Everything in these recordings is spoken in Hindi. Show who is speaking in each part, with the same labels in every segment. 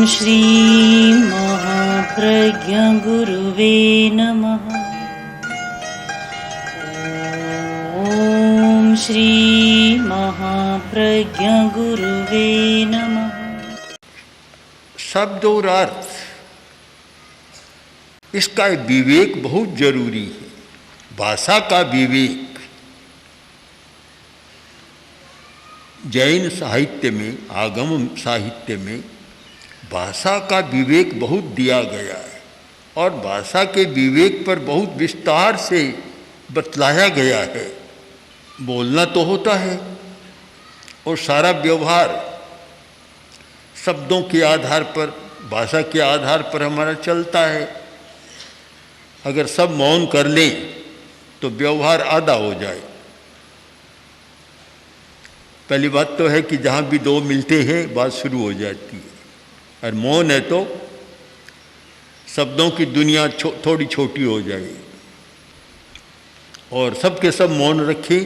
Speaker 1: श्री महाप्रज्ञ गुरुवे नमः। ओम श्री महाप्रज्ञ गुरुवे नमः।
Speaker 2: शब्द और अर्थ, इसका विवेक बहुत जरूरी है। भाषा का विवेक जैन साहित्य में, आगम साहित्य में भाषा का विवेक बहुत दिया गया है और भाषा के विवेक पर बहुत विस्तार से बतलाया गया है। बोलना तो होता है और सारा व्यवहार शब्दों के आधार पर, भाषा के आधार पर हमारा चलता है। अगर सब मौन कर लें तो व्यवहार आधा हो जाए। पहली बात तो है कि जहाँ भी दो मिलते हैं बात शुरू हो जाती है, और मौन है तो शब्दों की दुनिया थोड़ी छोटी हो जाएगी। और सबके सब मौन रखें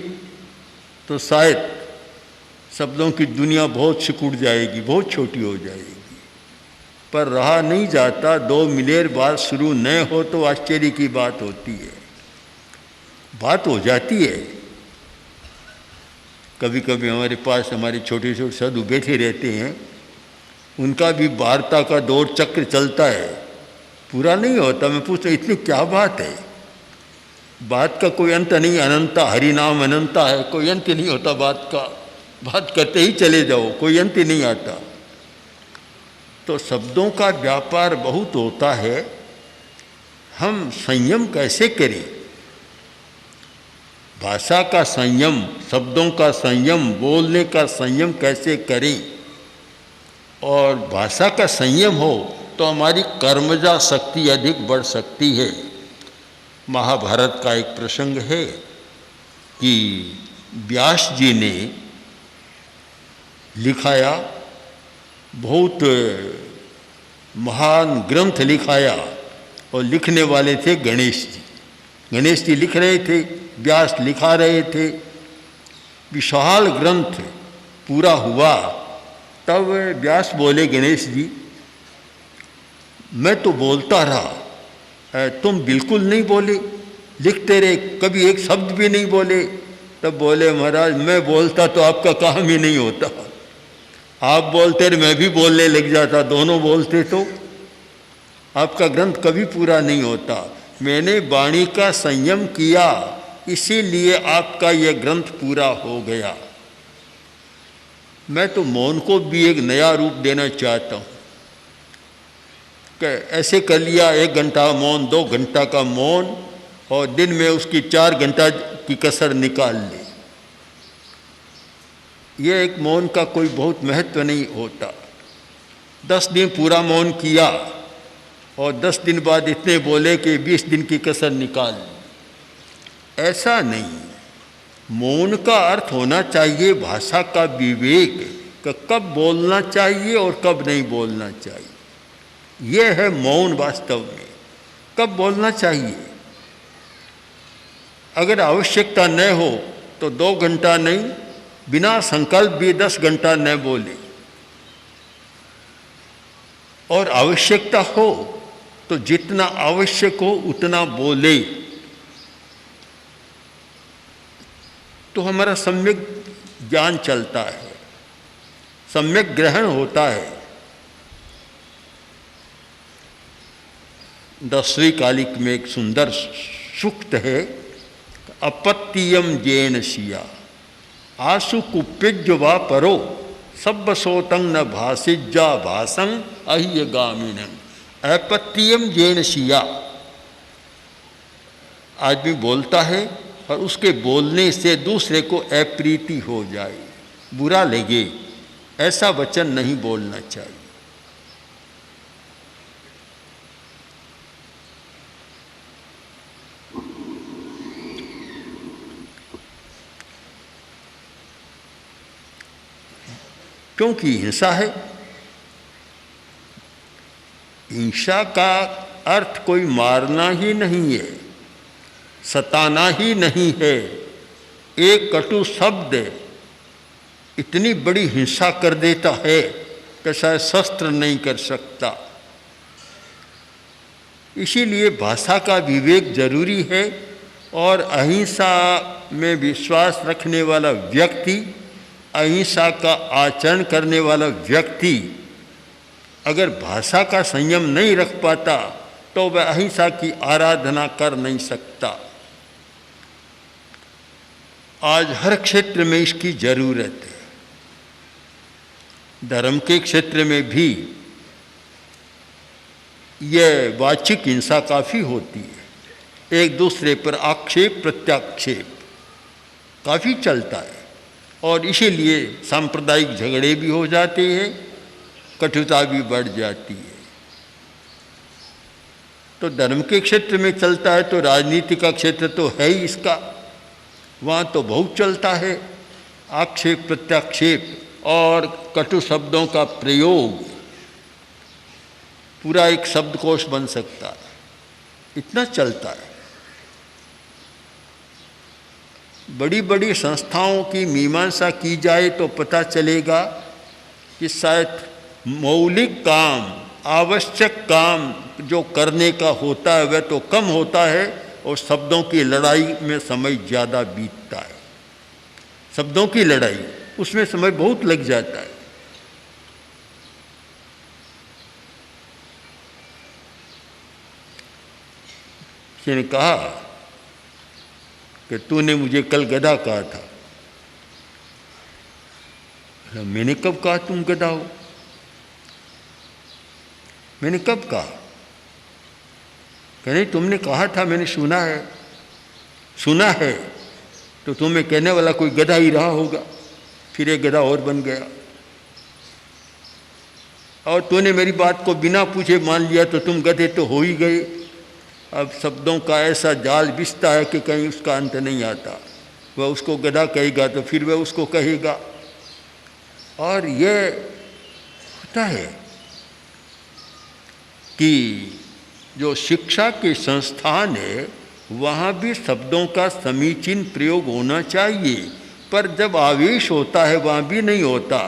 Speaker 2: तो शायद शब्दों की दुनिया बहुत सिकुड़ जाएगी, बहुत छोटी हो जाएगी। पर रहा नहीं जाता, दो मिलेर बात शुरू न हो तो आश्चर्य की बात होती है। बात हो जाती है। कभी कभी हमारे पास हमारे छोटे छोटे साधु बैठे रहते हैं, उनका भी वार्ता का दौर चक्र चलता है, पूरा नहीं होता। मैं पूछता इतनी क्या बात है? बात का कोई अंत नहीं, अनंता, हरि नाम अनंता है, कोई अंत नहीं होता बात का। बात करते ही चले जाओ, कोई अंत नहीं आता। तो शब्दों का व्यापार बहुत होता है। हम संयम कैसे करें? भाषा का संयम, शब्दों का संयम, बोलने का संयम कैसे करें? और भाषा का संयम हो तो हमारी कर्मजा शक्ति अधिक बढ़ सकती है। महाभारत का एक प्रसंग है कि व्यास जी ने लिखाया, बहुत महान ग्रंथ लिखाया, और लिखने वाले थे गणेश जी। गणेश जी लिख रहे थे, व्यास लिखा रहे थे। विशाल ग्रंथ पूरा हुआ, तब व्यास बोले गणेश जी, मैं तो बोलता रहा, तुम बिल्कुल नहीं बोले, लिखते रहे, कभी एक शब्द भी नहीं बोले। तब बोले महाराज, मैं बोलता तो आपका काम ही नहीं होता। आप बोलते रहे, मैं भी बोलने लग जाता, दोनों बोलते तो आपका ग्रंथ कभी पूरा नहीं होता। मैंने वाणी का संयम किया, इसीलिए आपका यह ग्रंथ पूरा हो गया। मैं तो मौन को भी एक नया रूप देना चाहता हूँ कि ऐसे कर लिया 1 घंटा मौन, 2 घंटा का मौन, और दिन में उसकी 4 घंटा की कसर निकाल ले। ये एक मौन का कोई बहुत महत्व नहीं होता। 10 दिन पूरा मौन किया और 10 दिन बाद इतने बोले कि 20 दिन की कसर निकाल ली। ऐसा नहीं। मौन का अर्थ होना चाहिए भाषा का विवेक, कि कब बोलना चाहिए और कब नहीं बोलना चाहिए। यह है मौन वास्तव में। कब बोलना चाहिए? अगर आवश्यकता न हो तो 2 घंटा नहीं, बिना संकल्प भी 10 घंटा न बोले। और आवश्यकता हो तो जितना आवश्यक हो उतना बोले, तो हमारा सम्यक ज्ञान चलता है, सम्यक ग्रहण होता है। 10वीं कालिक में एक सुंदर सूक्त है, अपत्यम जैन सिया आशु कुप्यज वा परो सब सोतं न भाषिज्जा भाषं अह्य गामिनं। अपत्यम जैन सिया, आदमी बोलता है और उसके बोलने से दूसरे को अप्रीति हो जाए, बुरा लगे, ऐसा वचन नहीं बोलना चाहिए। क्योंकि हिंसा है। हिंसा का अर्थ कोई मारना ही नहीं है, सताना ही नहीं है। एक कटु शब्द इतनी बड़ी हिंसा कर देता है कि शायद शस्त्र नहीं कर सकता। इसीलिए भाषा का विवेक जरूरी है। और अहिंसा में विश्वास रखने वाला व्यक्ति, अहिंसा का आचरण करने वाला व्यक्ति अगर भाषा का संयम नहीं रख पाता तो वह अहिंसा की आराधना कर नहीं सकता। आज हर क्षेत्र में इसकी जरूरत है। धर्म के क्षेत्र में भी यह वाचिक हिंसा काफ़ी होती है। एक दूसरे पर आक्षेप प्रत्याक्षेप काफ़ी चलता है और इसीलिए सांप्रदायिक झगड़े भी हो जाते हैं, कटुता भी बढ़ जाती है। तो धर्म के क्षेत्र में चलता है तो राजनीति का क्षेत्र तो है ही इसका, वहाँ तो बहुत चलता है। आक्षेप प्रत्याक्षेप और कटु शब्दों का प्रयोग, पूरा एक शब्दकोश बन सकता है, इतना चलता है। बड़ी बड़ी संस्थाओं की मीमांसा की जाए तो पता चलेगा कि शायद मौलिक काम, आवश्यक काम जो करने का होता है वह तो कम होता है और शब्दों की लड़ाई में समय ज़्यादा बीतता है। शब्दों की लड़ाई, उसमें समय बहुत लग जाता है। किसी ने कहा कि तूने मुझे कल गधा कहा था। मैंने कब कहा तुम गधा हो? मैंने कब कहा? कह नहीं, तुमने कहा था, मैंने सुना है। सुना है तो तुम्हें कहने वाला कोई गधा ही रहा होगा, फिर एक गधा और बन गया। और तूने मेरी बात को बिना पूछे मान लिया तो तुम गधे तो हो ही गए। अब शब्दों का ऐसा जाल बिछता है कि कहीं उसका अंत नहीं आता। वह उसको गधा कहेगा तो फिर वह उसको कहेगा। और यह होता है कि जो शिक्षा के संस्थान है वहाँ भी शब्दों का समीचीन प्रयोग होना चाहिए, पर जब आवेश होता है वहाँ भी नहीं होता।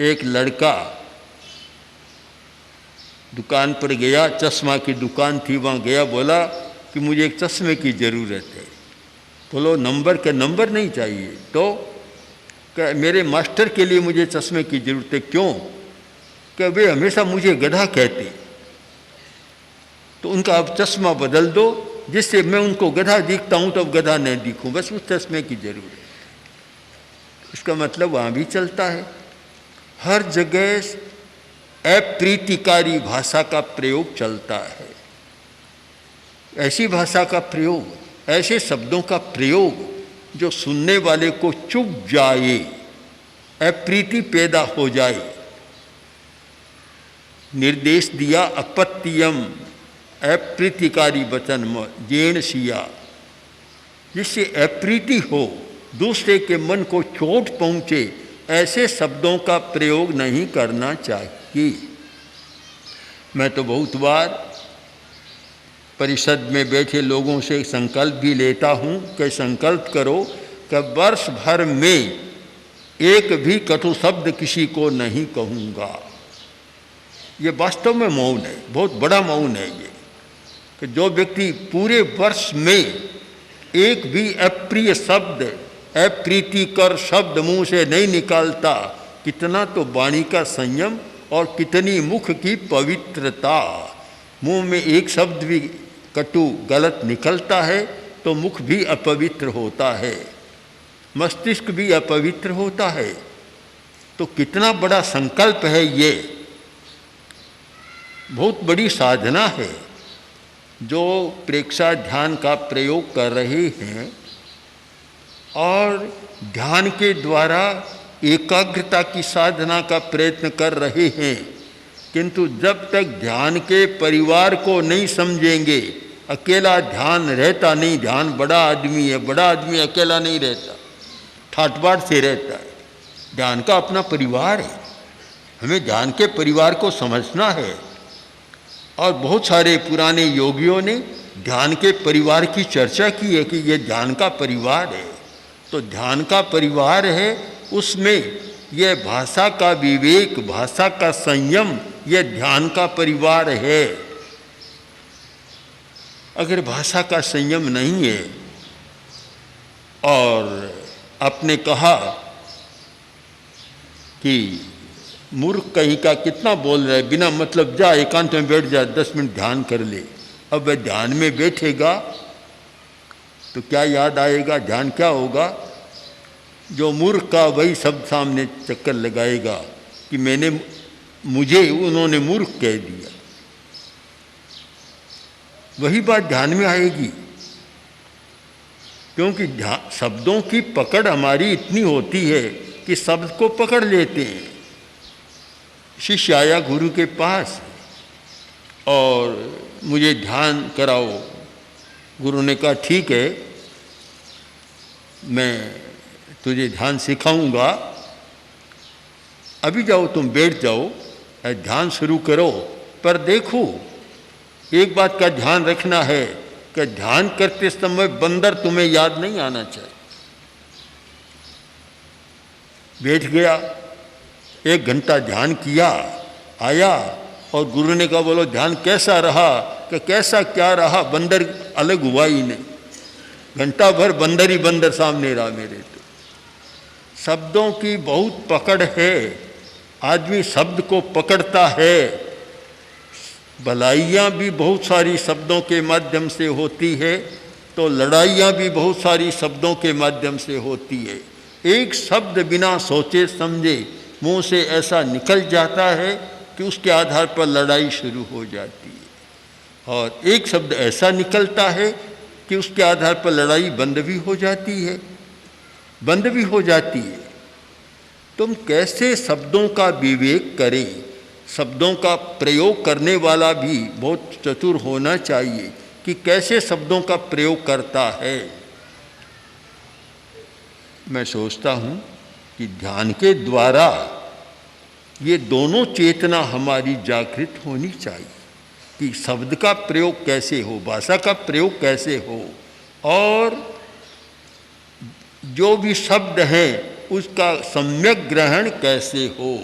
Speaker 2: एक लड़का दुकान पर गया, चश्मा की दुकान थी, वहाँ गया, बोला कि मुझे एक चश्मे की ज़रूरत है। बोलो नंबर के नंबर नहीं चाहिए, तो मेरे मास्टर के लिए मुझे चश्मे की ज़रूरत है। क्यों? कि वे हमेशा मुझे गधा कहते, तो उनका अब चश्मा बदल दो जिससे मैं उनको गधा दिखता हूँ तो अब गधा नहीं दिखूँ, बस उस चश्मे की ज़रूरत है। इसका मतलब वहाँ भी चलता है। हर जगह अप्रीतिकारी भाषा का प्रयोग चलता है। ऐसी भाषा का प्रयोग, ऐसे शब्दों का प्रयोग जो सुनने वाले को चुभ जाए, अप्रीति पैदा हो जाए। निर्देश दिया अपत्यम, अप्रीतिकारी वचन जेण सिया, जिससे अप्रीति हो, दूसरे के मन को चोट पहुँचे, ऐसे शब्दों का प्रयोग नहीं करना चाहिए। मैं तो बहुत बार परिषद में बैठे लोगों से संकल्प भी लेता हूँ कि संकल्प करो कि वर्ष भर में एक भी कटु शब्द किसी को नहीं कहूँगा। ये वास्तव में मौन है, बहुत बड़ा मौन है ये, कि जो व्यक्ति पूरे वर्ष में एक भी अप्रिय शब्द, अप्रीतिकर शब्द मुंह से नहीं निकालता, कितना तो वाणी का संयम और कितनी मुख की पवित्रता। मुंह में एक शब्द भी कटु गलत निकलता है तो मुख भी अपवित्र होता है, मस्तिष्क भी अपवित्र होता है। तो कितना बड़ा संकल्प है ये, बहुत बड़ी साधना है। जो प्रेक्षा ध्यान का प्रयोग कर रहे हैं और ध्यान के द्वारा एकाग्रता की साधना का प्रयत्न कर रहे हैं, किंतु जब तक ध्यान के परिवार को नहीं समझेंगे, अकेला ध्यान रहता नहीं। ध्यान बड़ा आदमी है, बड़ा आदमी अकेला नहीं रहता, ठाट बाट से रहता है। ध्यान का अपना परिवार है, हमें ध्यान के परिवार को समझना है। और बहुत सारे पुराने योगियों ने ध्यान के परिवार की चर्चा की है कि ये ध्यान का परिवार है। तो ध्यान का परिवार है, उसमें यह भाषा का विवेक, भाषा का संयम, यह ध्यान का परिवार है। अगर भाषा का संयम नहीं है और आपने कहा कि मूर्ख कहीं का कितना बोल रहा है, बिना मतलब जा एकांत में बैठ जा, 10 मिनट ध्यान कर ले। अब वह ध्यान में बैठेगा तो क्या याद आएगा, ध्यान क्या होगा? जो मूर्ख का वही शब्द सामने चक्कर लगाएगा कि मुझे उन्होंने मूर्ख कह दिया। वही बात ध्यान में आएगी, क्योंकि शब्दों की पकड़ हमारी इतनी होती है कि शब्द को पकड़ लेते हैं। शिष्य आया गुरु के पास और मुझे ध्यान कराओ। गुरु ने कहा ठीक है, मैं तुझे ध्यान सिखाऊंगा, अभी जाओ तुम बैठ जाओ, ध्यान शुरू करो। पर देखो, एक बात का ध्यान रखना है कि ध्यान करते समय बंदर तुम्हें याद नहीं आना चाहिए। बैठ गया, 1 घंटा ध्यान किया, आया और गुरु ने कहा बोलो ध्यान कैसा रहा? कि कैसा क्या रहा, बंदर अलग हुआ ही नहीं। घंटा भर बंदर ही बंदर सामने रहा मेरे। तो शब्दों की बहुत पकड़ है, आदमी शब्द को पकड़ता है। भलाइयाँ भी बहुत सारी शब्दों के माध्यम से होती है, तो लड़ाइयाँ भी बहुत सारी शब्दों के माध्यम से होती है। एक शब्द बिना सोचे समझे मुंह से ऐसा निकल जाता है कि उसके आधार पर लड़ाई शुरू हो जाती है, और एक शब्द ऐसा निकलता है कि उसके आधार पर लड़ाई बंद भी हो जाती है, बंद भी हो जाती है। तुम कैसे शब्दों का विवेक करें? शब्दों का प्रयोग करने वाला भी बहुत चतुर होना चाहिए कि कैसे शब्दों का प्रयोग करता है। मैं सोचता हूँ कि ध्यान के द्वारा ये दोनों चेतना हमारी जागृत होनी चाहिए कि शब्द का प्रयोग कैसे हो, भाषा का प्रयोग कैसे हो, और जो भी शब्द हैं उसका सम्यक ग्रहण कैसे हो।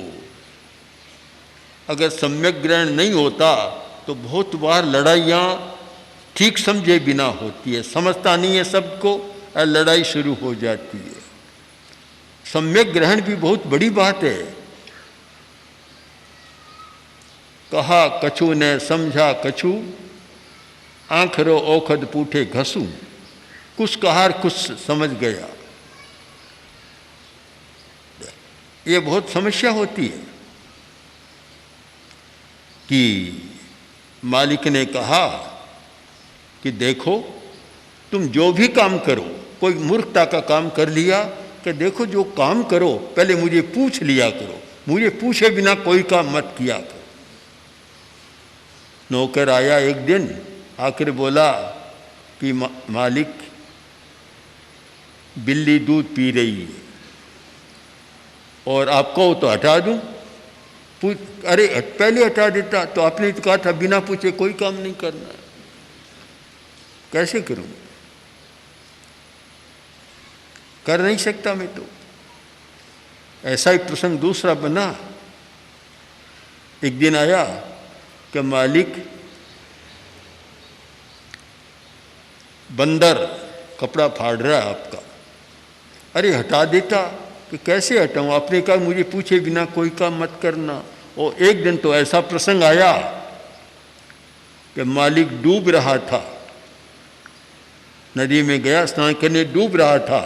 Speaker 2: अगर सम्यक ग्रहण नहीं होता तो बहुत बार लड़ाइयाँ ठीक समझे बिना होती है, समझता नहीं है शब्द को और लड़ाई शुरू हो जाती है। सम्यक ग्रहण भी बहुत बड़ी बात है। कहा कछु ने समझा कछु, आंखरो औखद पूठे घसू, कुछ कहा कुछ समझ गया। ये बहुत समस्या होती है कि मालिक ने कहा कि देखो तुम जो भी काम करो, कोई मूर्खता का काम कर लिया कि देखो जो काम करो पहले मुझे पूछ लिया करो, मुझे पूछे बिना कोई काम मत किया करो। नौकर आया एक दिन, आकर बोला कि मालिक बिल्ली दूध पी रही है और आप कहो तो हटा दूं। अरे पहले हटा देता, तो आपने तो कहा था बिना पूछे कोई काम नहीं करना, कैसे करूं? कर नहीं सकता मैं तो। ऐसा ही प्रसंग दूसरा बना। एक दिन आया कि मालिक बंदर कपड़ा फाड़ रहा है आपका। अरे हटा देता, कि कैसे हटाऊं? आपने कहा मुझे पूछे बिना कोई काम मत करना। और एक दिन तो ऐसा प्रसंग आया कि मालिक डूब रहा था, नदी में गया स्नान करने, डूब रहा था।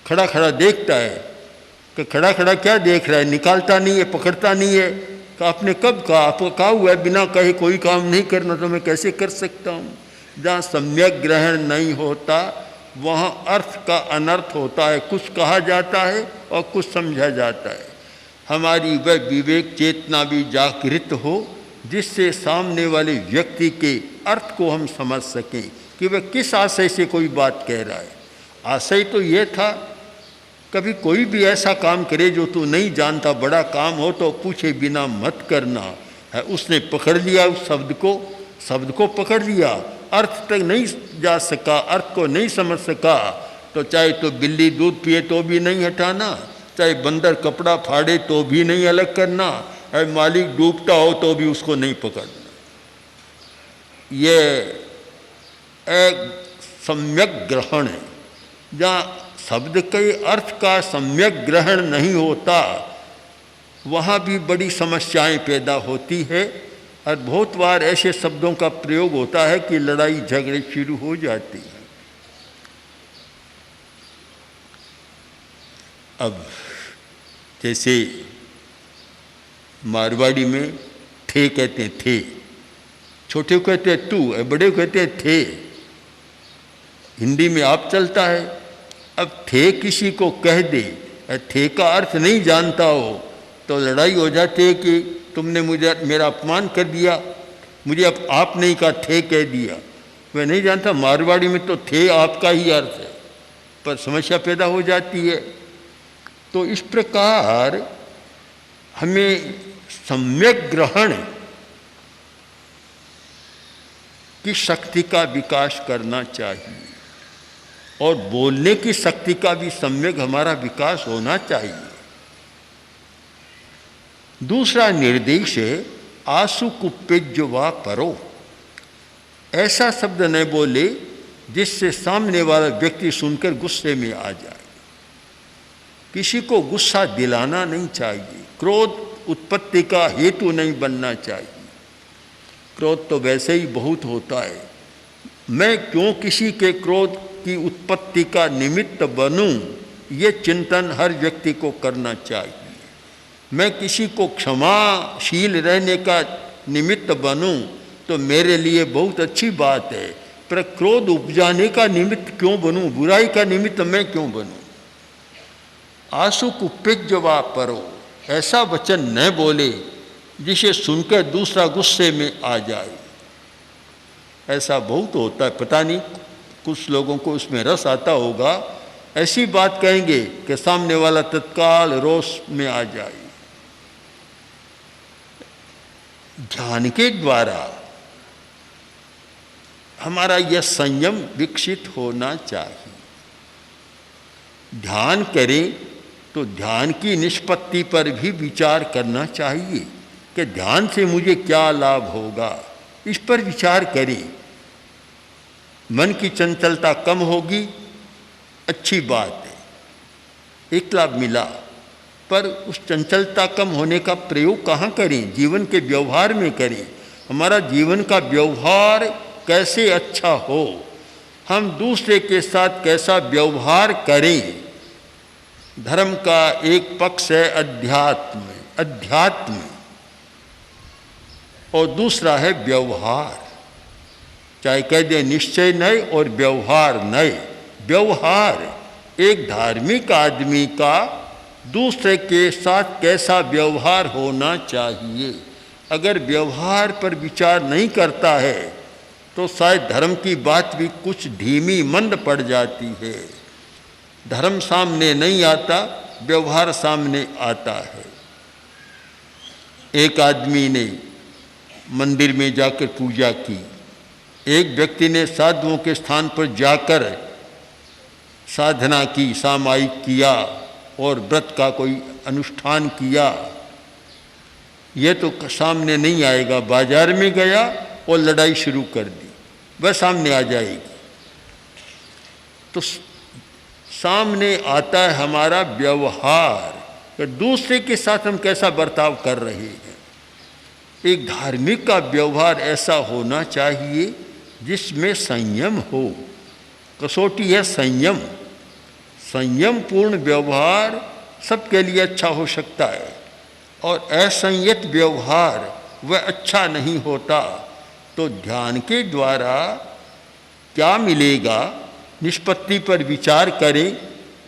Speaker 2: खड़ा खड़ा देखता है कि खड़ा खड़ा क्या देख रहा है, निकालता नहीं है, पकड़ता नहीं है। कि आपने कब कहा? आपको कहा हुआ है बिना कहे कोई काम नहीं करना, तो मैं कैसे कर सकता हूँ? जहाँ सम्यक ग्रहण नहीं होता वहाँ अर्थ का अनर्थ होता है। कुछ कहा जाता है और कुछ समझा जाता है। हमारी वह विवेक चेतना भी जागृत हो जिससे सामने वाले व्यक्ति के अर्थ को हम समझ सकें कि वह किस आशय से कोई बात कह रहा है। आशय तो ये था, कभी कोई भी ऐसा काम करे जो तू नहीं जानता, बड़ा काम हो तो पूछे बिना मत करना है। उसने पकड़ लिया उस शब्द को पकड़ लिया, अर्थ तक नहीं जा सका, अर्थ को नहीं समझ सका, तो चाहे तो बिल्ली दूध पिए तो भी नहीं हटाना, चाहे बंदर कपड़ा फाड़े तो भी नहीं अलग करना, और मालिक डूबता हो तो भी उसको नहीं पकड़ना। ये एक सम्यक ग्रहण है। जहाँ शब्द के अर्थ का सम्यक ग्रहण नहीं होता वहाँ भी बड़ी समस्याएं पैदा होती है, और बहुत बार ऐसे शब्दों का प्रयोग होता है कि लड़ाई झगड़े शुरू हो जाती हैं। अब जैसे मारवाड़ी में थे कहते हैं थे, छोटे को कहते हैं तू, बड़े को कहते हैं थे। हिंदी में आप चलता है। अब थे किसी को कह दे, थे का अर्थ नहीं जानता हो तो लड़ाई हो जाती है कि तुमने मुझे मेरा अपमान कर दिया, मुझे अब आप नहीं कहा, थे कह दिया। वह नहीं जानता मारवाड़ी में तो थे आपका ही अर्थ है, पर समस्या पैदा हो जाती है। तो इस प्रकार हमें सम्यक ग्रहण की शक्ति का विकास करना चाहिए, और बोलने की शक्ति का भी सम्यक हमारा विकास होना चाहिए। दूसरा निर्देश है आसु कुप्पेज्य वा परो। ऐसा शब्द न बोले जिससे सामने वाला व्यक्ति सुनकर गुस्से में आ जाए। किसी को गुस्सा दिलाना नहीं चाहिए, क्रोध उत्पत्ति का हेतु नहीं बनना चाहिए। क्रोध तो वैसे ही बहुत होता है, मैं क्यों किसी के क्रोध की उत्पत्ति का निमित्त बनूं, ये चिंतन हर व्यक्ति को करना चाहिए। मैं किसी को क्षमाशील रहने का निमित्त बनूं तो मेरे लिए बहुत अच्छी बात है, पर क्रोध उपजाने का निमित्त क्यों बनूं, बुराई का निमित्त मैं क्यों बनूं। आसु कुप्पेज्य वा परो, ऐसा वचन न बोले जिसे सुनकर दूसरा गुस्से में आ जाए। ऐसा बहुत होता है, पता नहीं कुछ लोगों को उसमें रस आता होगा, ऐसी बात कहेंगे कि सामने वाला तत्काल रोष में आ जाए। ध्यान के द्वारा हमारा यह संयम विकसित होना चाहिए। ध्यान करें तो ध्यान की निष्पत्ति पर भी विचार करना चाहिए कि ध्यान से मुझे क्या लाभ होगा, इस पर विचार करें। मन की चंचलता कम होगी, अच्छी बात है, एक लाभ मिला, पर उस चंचलता कम होने का प्रयोग कहाँ करें, जीवन के व्यवहार में करें। हमारा जीवन का व्यवहार कैसे अच्छा हो, हम दूसरे के साथ कैसा व्यवहार करें। धर्म का एक पक्ष है अध्यात्म, और दूसरा है व्यवहार। चाहे कह दे निश्चय नए और व्यवहार नए। व्यवहार एक धार्मिक आदमी का दूसरे के साथ कैसा व्यवहार होना चाहिए। अगर व्यवहार पर विचार नहीं करता है तो शायद धर्म की बात भी कुछ धीमी मंद पड़ जाती है। धर्म सामने नहीं आता, व्यवहार सामने आता है। एक आदमी ने मंदिर में जाकर पूजा की, एक व्यक्ति ने साधुओं के स्थान पर जाकर साधना की, सामायिक किया और व्रत का कोई अनुष्ठान किया। ये तो सामने नहीं आएगा। बाजार में गया और लड़ाई शुरू कर दी, वह सामने आ जाएगी। तो सामने आता है हमारा व्यवहार, कि दूसरे के साथ हम कैसा बर्ताव कर रहे हैं। एक धार्मिक का व्यवहार ऐसा होना चाहिए जिसमें संयम हो। कसौटी है संयम। संयम पूर्ण व्यवहार सबके लिए अच्छा हो सकता है, और असंयत व्यवहार वह अच्छा नहीं होता। तो ध्यान के द्वारा क्या मिलेगा, निष्पत्ति पर विचार करें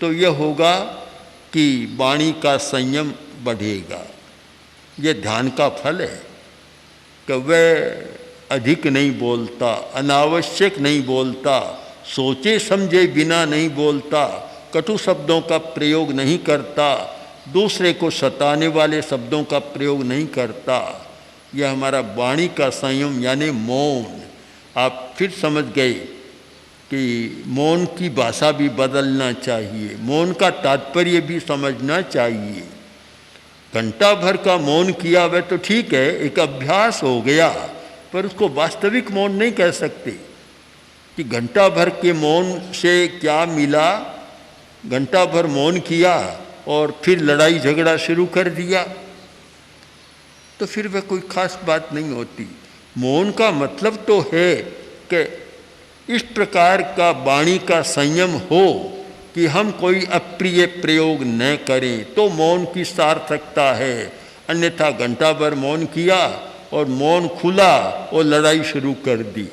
Speaker 2: तो यह होगा कि वाणी का संयम बढ़ेगा। यह ध्यान का फल है कि वह अधिक नहीं बोलता, अनावश्यक नहीं बोलता, सोचे समझे बिना नहीं बोलता, कटु शब्दों का प्रयोग नहीं करता, दूसरे को सताने वाले शब्दों का प्रयोग नहीं करता। यह हमारा वाणी का संयम यानी मौन। आप फिर समझ गए कि मौन की भाषा भी बदलना चाहिए, मौन का तात्पर्य भी समझना चाहिए। घंटा भर का मौन किया वह तो ठीक है, एक अभ्यास हो गया, पर उसको वास्तविक मौन नहीं कह सकते कि घंटा भर के मौन से क्या मिला। घंटा भर मौन किया और फिर लड़ाई झगड़ा शुरू कर दिया तो फिर वह कोई खास बात नहीं होती। मौन का मतलब तो है कि इस प्रकार का वाणी का संयम हो कि हम कोई अप्रिय प्रयोग न करें, तो मौन की सार्थकता है। अन्यथा घंटा भर मौन किया और मौन खुला और लड़ाई शुरू कर दी,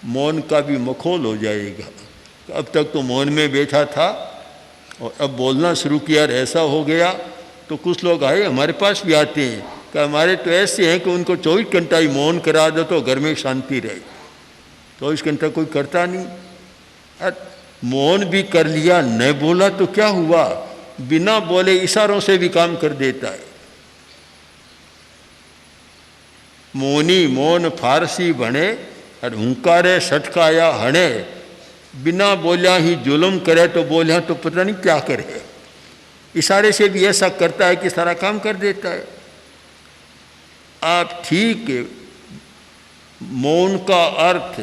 Speaker 2: मौन का भी मखौल हो जाएगा। अब तक तो मौन में बैठा था और अब बोलना शुरू किया और ऐसा हो गया। तो कुछ लोग आए, हमारे पास भी आते हैं कि हमारे तो ऐसे हैं कि उनको 24 घंटा ही मौन करा दो तो घर में शांति रहे। 24 घंटा कोई करता नहीं। मौन भी कर लिया, न बोला तो क्या हुआ, बिना बोले इशारों से भी काम कर देता है। मौनी मौन फारसी बने और हुंकारे सटकाया हणे, बिना बोलिया ही जुल्म करे तो बोलिया तो पता नहीं क्या करे। इशारे से भी ऐसा करता है कि सारा काम कर देता है। आप ठीक है, मौन का अर्थ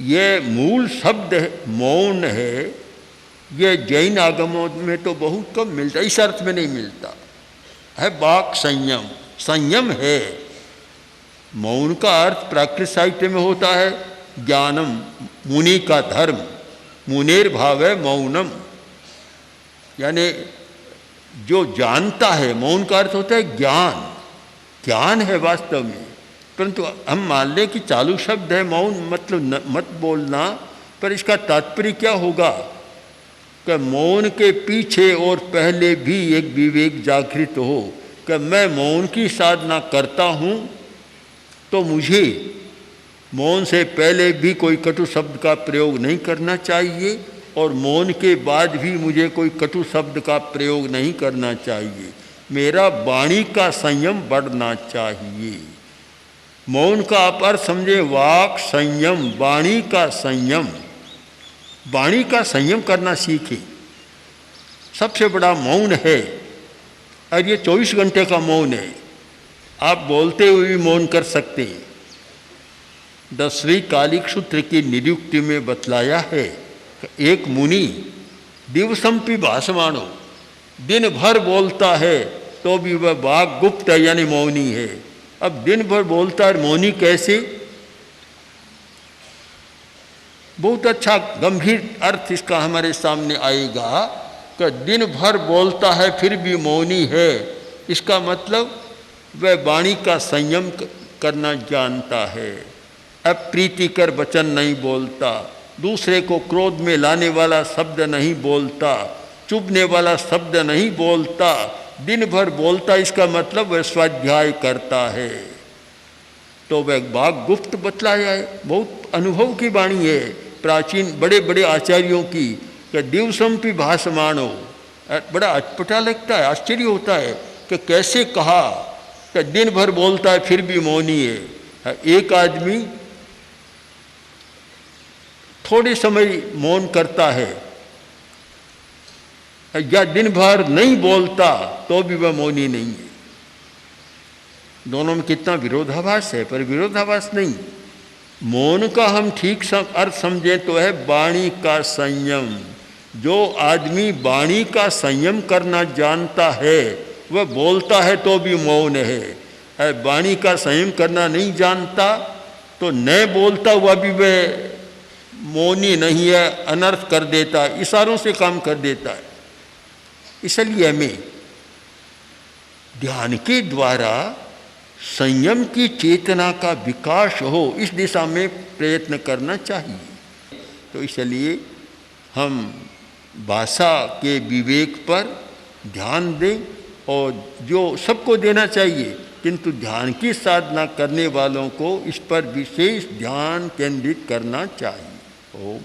Speaker 2: ये मूल शब्द है, मौन है, ये जैन आगमों में तो बहुत कम मिलता, इस अर्थ में नहीं मिलता है। वाक संयम, संयम है। मौन का अर्थ प्राकृत साहित्य में होता है ज्ञानम, मुनि का धर्म, मुनेर भाव है मौनम, यानी जो जानता है। मौन का अर्थ होता है ज्ञान, ज्ञान है वास्तव में। परंतु हम मान लें कि चालू शब्द है मौन, मतलब मत बोलना, पर इसका तात्पर्य क्या होगा कि मौन के पीछे और पहले भी एक विवेक जागृत हो कि मैं मौन की साधना करता हूँ तो मुझे मौन से पहले भी कोई कटु शब्द का प्रयोग नहीं करना चाहिए और मौन के बाद भी मुझे कोई कटु शब्द का प्रयोग नहीं करना चाहिए। मेरा वाणी का संयम बढ़ना चाहिए। मौन का आप अर्थ समझे वाक संयम, वाणी का संयम। वाणी का संयम करना सीखें, सबसे बड़ा मौन है। और ये 24 घंटे का मौन है, आप बोलते हुए भी मौन कर सकते हैं। 10वीं कालिक सूत्र की निरुक्ति में बतलाया है कि एक मुनि दिवसंपि भाषमाणो, दिन भर बोलता है तो भी वह वाक गुप्त है, यानी मौनी है। अब दिन भर बोलता है, मौनी कैसे? बहुत अच्छा गंभीर अर्थ इसका हमारे सामने आएगा कि दिन भर बोलता है फिर भी मौनी है। इसका मतलब वह वाणी का संयम करना जानता है, अप्रीतिकर वचन नहीं बोलता, दूसरे को क्रोध में लाने वाला शब्द नहीं बोलता, चुभने वाला शब्द नहीं बोलता, दिन भर बोलता। इसका मतलब वह स्वाध्याय करता है। तो वह वाक गुप्त बतलाया है, बहुत अनुभव की वाणी है प्राचीन बड़े बड़े आचार्यों की कि दिवसंपि भाषमाणो। बड़ा अटपटा लगता है, आश्चर्य होता है कि कैसे कहा कि दिन भर बोलता है फिर भी मौनी है। एक आदमी थोड़े समय मौन करता है या दिन भर नहीं बोलता तो भी वह मौनी नहीं है। दोनों में कितना विरोधाभास है, पर विरोधाभास नहीं। मौन का हम ठीक अर्थ समझें तो है वाणी का संयम। जो आदमी वाणी का संयम करना जानता है वह बोलता है तो भी मौन है। वाणी का संयम करना नहीं जानता तो न बोलता हुआ भी वह मौनी नहीं है, अनर्थ कर देता है, इशारों से काम कर देता है। इसलिए हमें ध्यान के द्वारा संयम की चेतना का विकास हो, इस दिशा में प्रयत्न करना चाहिए। तो इसलिए हम भाषा के विवेक पर ध्यान दें और जो सबको देना चाहिए, किंतु ध्यान की साधना करने वालों को इस पर विशेष ध्यान केंद्रित करना चाहिए। ओम।